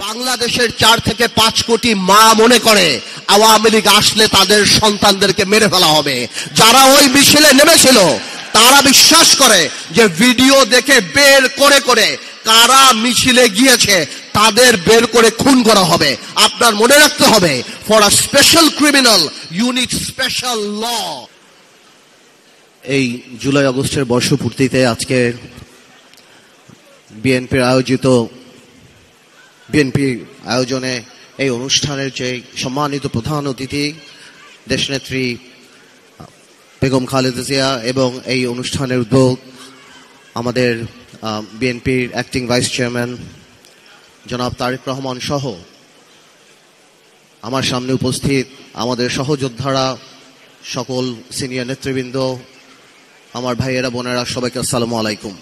বাংলাদেশের 4 থেকে 5 কোটি মা মনে করে আওয়ামী লীগ আসলে তাদের সন্তানদেরকে মেরে ফেলা হবে। যারা ওই মিছিলে নেমেছিল তারা বিশ্বাস করে যে ভিডিও দেখে বের করে করে কারা মিছিলে গিয়েছে তাদের বের করে খুন করা হবে। আপনার মনে রাখতে হবে, for a special criminal you need special law. এই জুলাই আগস্টের বর্ষপূর্তিতে আজকে বিএনপির আয়োজনে এই অনুষ্ঠানের যে সম্মানিত প্রধান অতিথি দেশনেত্রী বেগম খালেদা জিয়া এবং এই অনুষ্ঠানের উদ্যোগ আমাদের বিএনপির অ্যাক্টিং ভাইস চেয়ারম্যান জনাব তারেক রহমান সহ আমার সামনে উপস্থিত আমাদের সহযোদ্ধারা, সকল সিনিয়র নেতৃবৃন্দ, আমার ভাইয়েরা বোনেরা, সবাইকে আসসালামু আলাইকুম।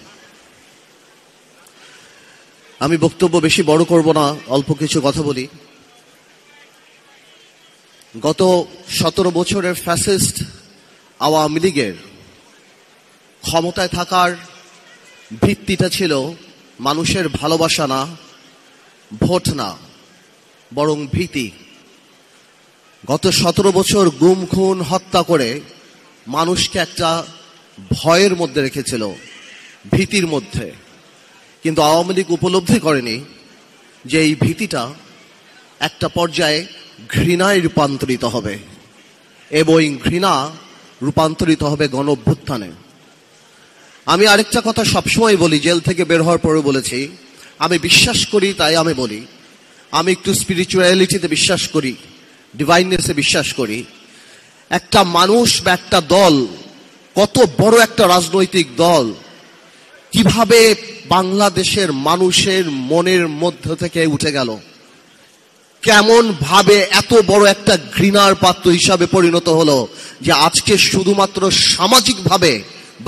আমি বক্তব্য বেশি বড় করব না, অল্প কিছু কথা বলি। গত 17 বছরের ফ্যাসিস্ট আওয়ামী লীগের ক্ষমতায় থাকার ভিত্তিটা ছিল মানুষের ভালোবাসা না, ভোট না, বরং ভীতি। গত 17 বছর গুম খুন হত্যা করে মানুষকে একটা ভয়ের মধ্যে রেখেছিল, ভীতির মধ্যে। কিন্তু আওয়ামী লীগ উপলব্ধি করেনি যে এই ভীতিটা একটা পর্যায়ে ঘৃণায় রূপান্তরিত হবে এবং ঘৃণা রূপান্তরিত হবে গণ অভ্যুত্থানে। আমি আরেকটা কথা সবসময় বলি, জেল থেকে বের হওয়ার পরে বলেছি, আমি বিশ্বাস করি তাই আমি বলি, আমি একটু স্পিরিচুয়ালিটিতে বিশ্বাস করি, ডিভাইননেসে বিশ্বাস করি। একটা মানুষ বা একটা দল, কত বড় একটা রাজনৈতিক দল, কিভাবে বাংলাদেশের মানুষের মনের মধ্য থেকে উঠে গেল, কেমন ভাবে এত বড় একটা ঘৃণার পাত্র হিসাবে পরিণত হলো যে আজকে শুধুমাত্র সামাজিকভাবে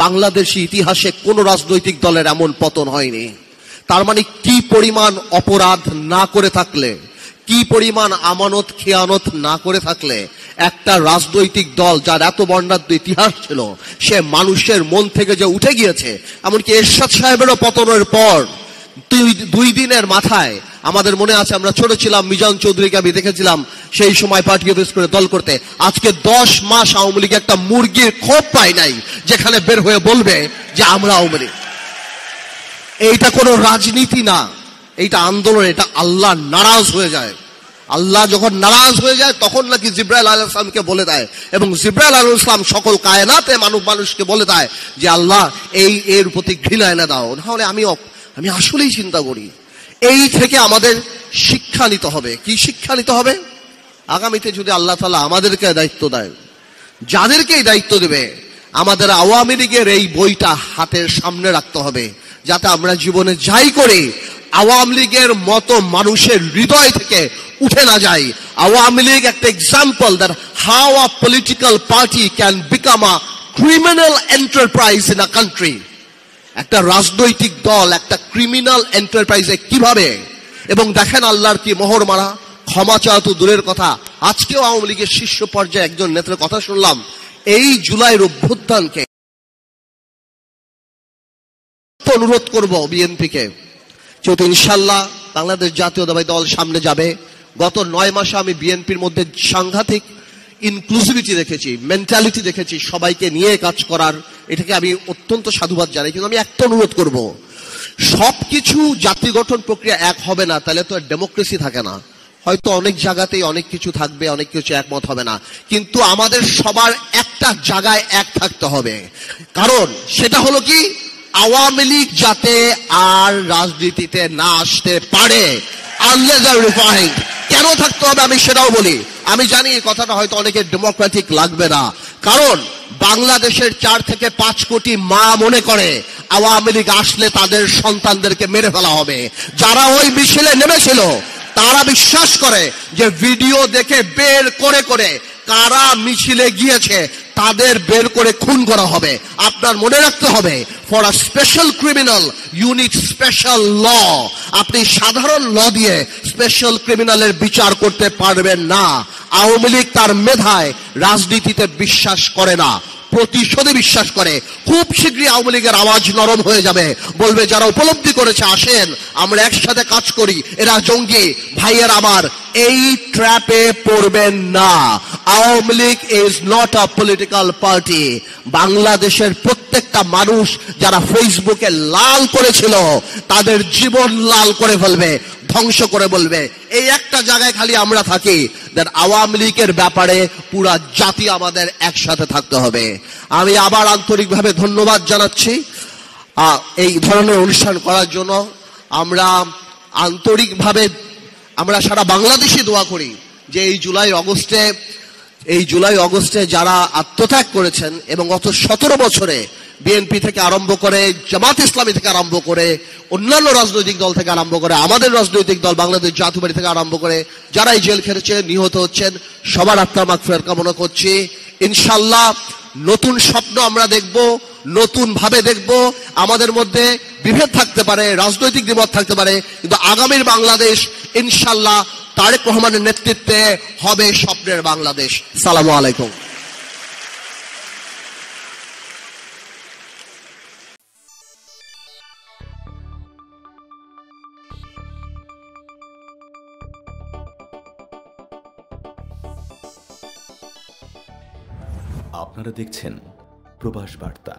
বাংলাদেশি ইতিহাসে কোন রাজনৈতিক দলের এমন পতন হয়নি। তার মানে কি পরিমাণ অপরাধ না করে থাকলে, কি পরিমাণ আমানত খেয়ানত না করে থাকলে একটা রাজনৈতিক দল যার এত বর্ণাঢ্য ইতিহাস ছিল সে মানুষের মন থেকে যে উঠে গিয়েছে। এমনকি এরশাদ সাহেবেরও পতনের পর 2 দিনের মাথায় আমাদের মনে আছে, আমরা ছোট ছিলাম, মিজান চৌধুরীকে আমি দেখেছিলাম সেই সময় পার্টি অফিস করে দল করতে। আজকে 10 মাস আওয়ামী লীগ একটা মুরগির খোপ পায় নাই যেখানে বের হয়ে বলবে যে আমরা আওয়ামী লীগ। এইটা কোনো রাজনীতি না, এইটা আন্দোলন, এটা আল্লাহ নারাজ হয়ে যায়। আল্লাহ যখন নারাজ হয়ে যায় তখন নাকি জিব্রাইল আলাইহিস সালামকে বলে দেয়, এবং জিব্রাইল আলাইহিস সালাম সকল কায়নাতে মানুষকে বলে দেয় যে আল্লাহ এর প্রতি ঘৃণা এনে দাও। নাহলে আমি আসলেই চিন্তা করি এই থেকে আমাদের শিক্ষা নিতে হবে। কি শিক্ষা নিতে হবে? আগামীতে যদি আল্লাহ তাআলা আমাদেরকে দায়িত্ব দেয়, যাদেরকে এই দায়িত্ব দেবে, আমাদের আওয়ামী লীগের এই বইটা হাতের সামনে রাখতে হবে, যাতে আমরা জীবনে যাই করি আওয়ামী লীগের মতো মানুষের হৃদয় থেকে উঠে না যায়। আওয়ামী লীগ একটা example that how a political party can become a criminal enterprise in a country. একটা রাজনৈতিক দল একটা ক্রিমিনাল এন্টারপ্রাইজে কিভাবে, এবং দেখেন আল্লাহর কি মোহর মারা, ক্ষমা চাওয়া তো দূরের কথা। আজকেও আওয়ামী লীগের শীর্ষ পর্যায়ে একজন নেতার কথা শুনলাম, এই জুলাইয়ের অভ্যুত্থানকে অনুরোধ করব বিএনপিকে, যেহেতু ইনশাল্লাহ বাংলাদেশ জাতীয়তাবাদী দল সামনে যাবে। গত 9 মাসে আমি বিএনপির মধ্যে সাংঘাতিক ইনক্লুসিভিটি দেখেছি, মেন্টালিটি দেখেছি, সবাইকে নিয়ে কাজ করার, এটাকে আমি অত্যন্ত সাধুবাদ জানাই। কিন্তু আমি একটা অনুরোধ করব, সবকিছু জাতি গঠন প্রক্রিয়া এক হবে না, তাহলে তো ডেমোক্রেসি থাকে না। হয়তো অনেক জায়গাতেই অনেক কিছু থাকবে, অনেক কিছু একমত হবে না, কিন্তু আমাদের সবার একটা জায়গায় এক থাকতে হবে। কারণ সেটা হলো কি, আওয়ামী লীগ যাতে আর রাজনীতিতে না আসতে পারে। কেন থাকতে হবে আমি সেটাও বলি। আমি জানি এই কথাটা হয়তো অনেকের ডেমোক্রেটিক লাগবে না, কারণ বাংলাদেশের 4 থেকে 5 কোটি মা মনে করে আওয়ামী লীগ আসলে তাদের সন্তানদেরকে মেরে ফেলা হবে। যারা ওই মিছিলে নেমেছিল তারা বিশ্বাস করে যে ভিডিও দেখে বের করে করে কারা মিছিলে গিয়েছে তাদের বের করে খুন করা হবে। আপনার মনে রাখতে হবে, for a special criminal you need special law. আপনি সাধারণ ল দিয়ে স্পেশাল ক্রিমিনালের বিচার করতে পারবেন না। আওয়ামী লীগ তার মেধায় রাজনীতিতে বিশ্বাস করে না, প্রতিশোধে বিশ্বাস করে। খুব শীঘ্রই আওয়ামী লীগের আওয়াজ নরম হয়ে যাবে, বলবে যারা উপলব্ধি করেছে আসেন আমরা একসাথে কাজ করি, এরা জঙ্গি। ভাইয়ের আমার, এই ট্র্যাপে পড়বেন না। Awami League is not a political party. বাংলাদেশের প্রত্যেকটা মানুষ যারা ফেসবুকে লাল করেছিল তাদের জীবন লাল করে ফেলবে, ধ্বংস করে বলবে। এই একটা জায়গায় খালি আমরা থাকি, দেন আওয়ামী লীগের ব্যাপারে পুরা জাতি আমাদের একসাথে থাকতে হবে। আমি আবার আন্তরিকভাবে ধন্যবাদ জানাচ্ছি এই ধরনের অনুষ্ঠান করার জন্য। আমরা আন্তরিকভাবে আমরা সারা বাংলাদেশে দোয়া করি যে এই জুলাই আগস্টে যারা আত্মত্যাগ করেছেন এবং গত 17 বছরে বিএনপি থেকে আরম্ভ করে, জামাত ইসলামী থেকে আরম্ভ করে, অন্যান্য রাজনৈতিক দল থেকে আরম্ভ করে, আমাদের রাজনৈতিক দল বাংলাদেশ জাতীয় পার্টি থেকে আরম্ভ করে যারা এই জেল খেটেছেন, নিহত হচ্ছেন, সবার আত্মার মাগফিরাত কামনা করছি। ইনশাআল্লাহ নতুন স্বপ্ন আমরা দেখব, নতুন ভাবে দেখব। আমাদের মধ্যে বিভেদ থাকতে পারে, রাজনৈতিক দ্বিমত থাকতে পারে, কিন্তু আগামীর বাংলাদেশ ইনশাআল্লাহ তারেক রহমানের নেতৃত্বে হবে স্বপ্নের বাংলাদেশ। সালামু আলাইকুম। আপনারা দেখছেন প্রবাস বার্তা।